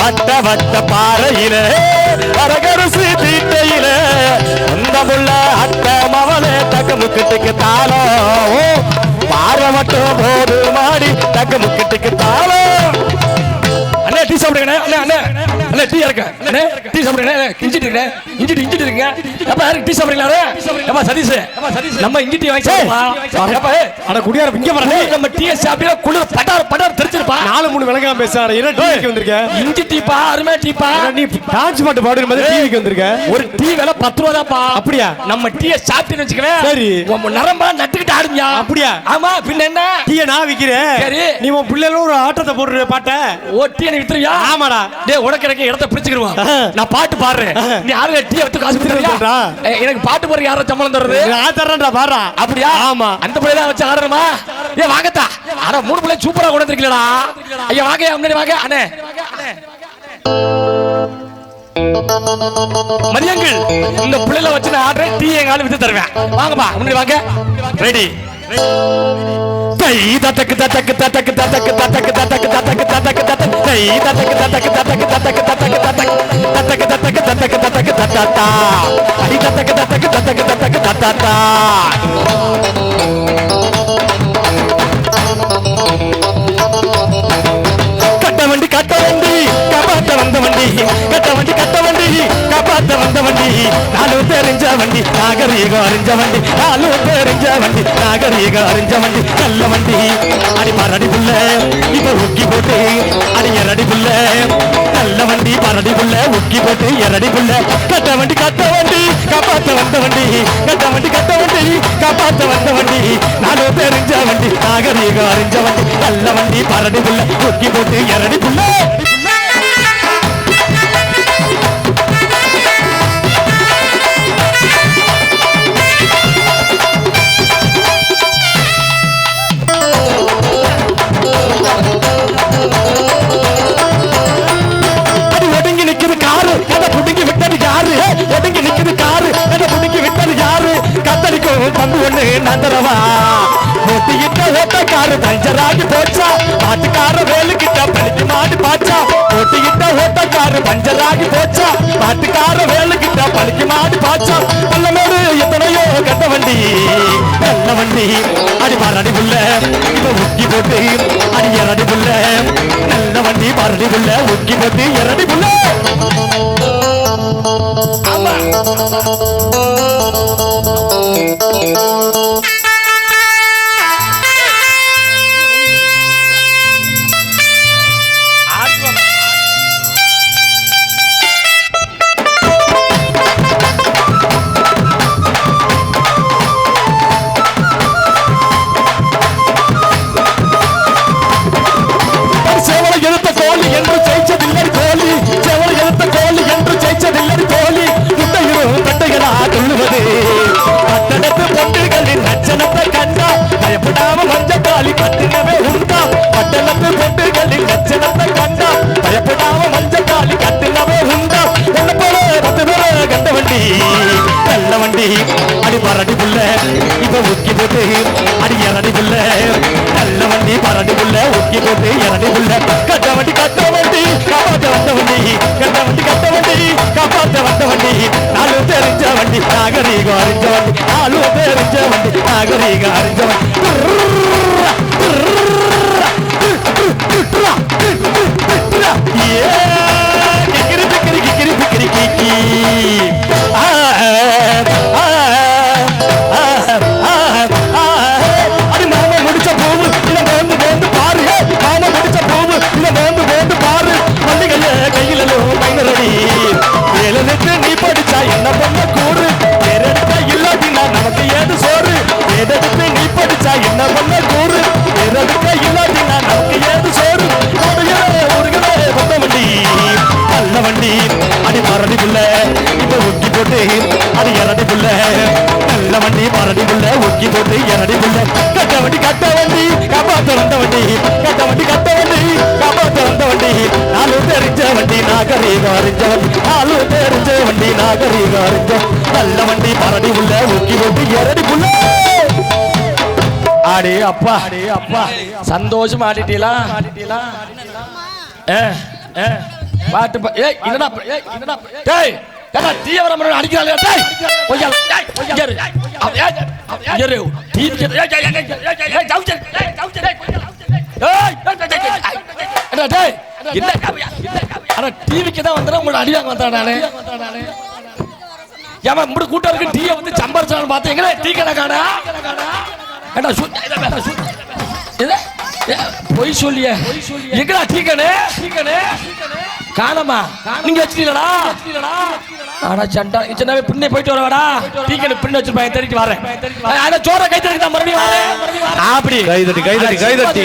வட்ட வட்ட பாறையில அரகரசு தீட்டையில சொந்தமுள்ள அட்ட மவளே தக்கமுக்கிட்டுக்கு தாளம் பார்வை மட்டும் போது மாடி தக்கமுக்கிட்டுக்கு தாளம். அண்ணே டீ சாப்பிடுங்க அண்ணே அண்ணே அண்ணே டீ இருக்க அண்ணே டீ சாப்பிடுங்க இஞ்சிட்டு இருக்கேன் இஞ்சிட்டு இருக்கீங்க அப்ப யாருக்கு டீ சாப்பிடுறீங்களா அப்பா சதீஷ் நம்ம இஞ்சி டீ வாங்கி சாப்பிடுப்பா அட குடியார இங்க வரல நம்ம டீ சாப்பிட்டா குளிர் பட்டார் பட்டார் தெரிச்சிருப்பா 4-3 விளக்கம் பேசாற என்ன டீக்கு வந்திருக்க இஞ்சி டீப்பா அருமை டீப்பா நீ டான்ஸ் பாட்டு பாடுற மாதிரி டீக்கு வந்திருக்க ஒரு டீ விலை 10 ரூபாய் தான்ப்பா அப்படியா நம்ம டீ சாப்பிட்டேன்னு வெச்சுக்கவே சரி உன் நரம்பா நட்டுக்கிட்டு ஆடுங்க அப்படியா ஆமா பின்ன என்ன டீ நான் விக்கிறேன் சரி நீ உன் பிள்ளைல ஒரு ஆட்டத்தை போடுற பாட்ட ஓ டீ வித்துறியா ஆமாடா டேய் உனக்கு இடத்தை பிடிச்சிடுவா நான் பாட்டு பாடுறேன் நீ யாரு டீ எடுத்து காசு கொடுத்துறியா எனக்கு பாட்டு போற யாரோ சம்பளம் தர்றது நான் தரேன்டா பாறா அப்படியா ஆமா அந்த பிள்ளைல வச்சு ஆடுறமா ஏய் வாங்கடா அட 3 பிள்ளை சூப்பரா கொண்டு வந்திருக்கீங்களா ஐயா வாங்க முன்னாடி வாங்க அண்ணே மரியங்கள் இந்த பிள்ளைல வச்சு நான் ஆடுறேன் டீ எங்க ஆளு வித்து தருவேன் வாங்கப்பா முன்னாடி வாங்க ரெடி தத்தக்கு தத்தக்கு தத்தக்கு தத்தக்கு தத்தக்கு தத்தக்கு தத்தக்கு தத்தக்கு தத்தக்கு தத்தக்கு தத்தக்கு தத்தக்கு தத்தக்கு தத்தக்கு தத்தக்கு தத்தக்கு தத்தக்கு தத்தக்கு தத்தா அடி தத்தக்கு தத்தக்கு தத்தக்கு தத்தக்கு தத்தா கட்ட வண்டி காப்பாத்த வந்த வண்டி கட்ட வண்டி காப்பாத்த வந்த வண்டி நாலு தெரிஞ்ச வண்டி நாகரீகம் அறிஞ்ச வண்டி நாலு தெரிஞ்ச வண்டி நாகரீகம் அறிஞ்ச வண்டி நல்ல வண்டி அடி பரடி புள்ள இப்ப உக்கி போட்டு அடி எரடி புள்ள நல்ல வண்டி பரடி புள்ள உக்கி போட்டு எரடி புள்ள கட்ட வண்டி காப்பாத்த வந்த வண்டி கட்ட வண்டி காப்பாத்த வந்த வண்டி நாலு தெரிஞ்ச வண்டி நாகரீகம் அறிஞ்ச வண்டி நல்ல வண்டி பரடி புள்ள உக்கி போட்டு எரடி புள்ள நந்தரவா ஓட்டிக்கிட்ட ஓட்டக்காரு பஞ்சராகி போச்சா பாட்டுக்கார வேலு கிட்ட பழிக்கு மாடி பாச்சா ஓட்டிக்கிட்ட ஓட்டக்காரு பஞ்சராகி போச்சா பாட்டுக்கார வேலு கிட்ட பழிக்கு மாடி பாச்சா பல்லமேடு எத்தனையோ கட்ட வண்டி நல்ல வண்டி அடி மரடி புள்ள இப்ப உக்கி போட்டு அடி எரடி புள்ள நல்ல வண்டி மரடி புள்ள உக்கி போட்டு எரடி புள்ள ஆமா அடி பரடி புள்ள இப்ப உக்கி போட்டு அடி எரடி புள்ள நல்ல வண்டி பரடி புள்ள உக்கி போட்டு எரடி புள்ள கட்ட வண்டி காப்பாத்த வந்த வண்டி காப்பாத்த வந்த வண்டி நாலு தெரிஞ்ச வண்டி நாகரீகம் அறிஞ்ச வண்டி நாலு தெரிஞ்ச வண்டி நாகரீகம் அறிஞ்ச வண்டி அடி மாமா முடிச்ச போவு இல்ல வந்து பாரு மாமா முடிச்ச போவு இல்ல வந்து பாரு மல்லிகைய கையில மைனரடி வேலனுக்கு நீ படிச்சா என்ன பண்ண கூறு வேறெடுக்க இல்லாட்டினா நமக்கு ஏது சோறு வேறெடுத்து நீ படிச்சா என்ன பண்ண கூறு வேறெடுக்க இல்லாட்டினா நமக்கு ஏது சோறு ஒருகவே வந்த வண்டி நல்ல வண்டி அடி மரடி புள்ள இப்ப உக்கி போட்டு அடி எரடி புள்ள நல்ல வண்டி மரடி புள்ள உக்கி போட்டு எரடி புள்ள கட்ட வண்டி காப்பாத்த வந்த வண்டி காப்பாத்த வந்த வண்டி நாலு தெரிஞ்ச வண்டி நாகரீகம் அறிஞ்ச வண்டி நாலு தெரிஞ்ச வண்டி நாகரீகம் அறிஞ்ச நல்ல வண்டி மரடி புள்ள உக்கி போட்டு எரடி புள்ள ஆடி அப்பா சந்தோஷமா ஆடிட்டீங்களா பாட்டு ஏய் என்னடா டேய் ஏடா தீவிரமான அடிக்கறானே டேய் கொஞ்சம் இங்கரு இங்கரு டிவி ஏய் ஜவுச்சே ஏடா டேய் என்ன அட டிவிக்கு தான் வந்தற உங்க அடியாங்க வந்தற நானே ஏமா முடி கூட்ட இருக்கு டீ வந்து சம்பரச்சான் பார்த்தே எங்கடா டீ கடை காணா ஏடா இது போய் சொல்லியே எங்கடா டீ கடை காணமா நீங்க வச்சிட்டீங்களா ஆனா சண்டா சின்னவே பின்னே போயிட்டு வரவாடா டீ கடை பின்ன வச்சிருப்பேன் தேடிட்டு வரேன் அட சோற கை தட்டி தான் மறுபடியும் வரேன் அப்படி கை தட்டி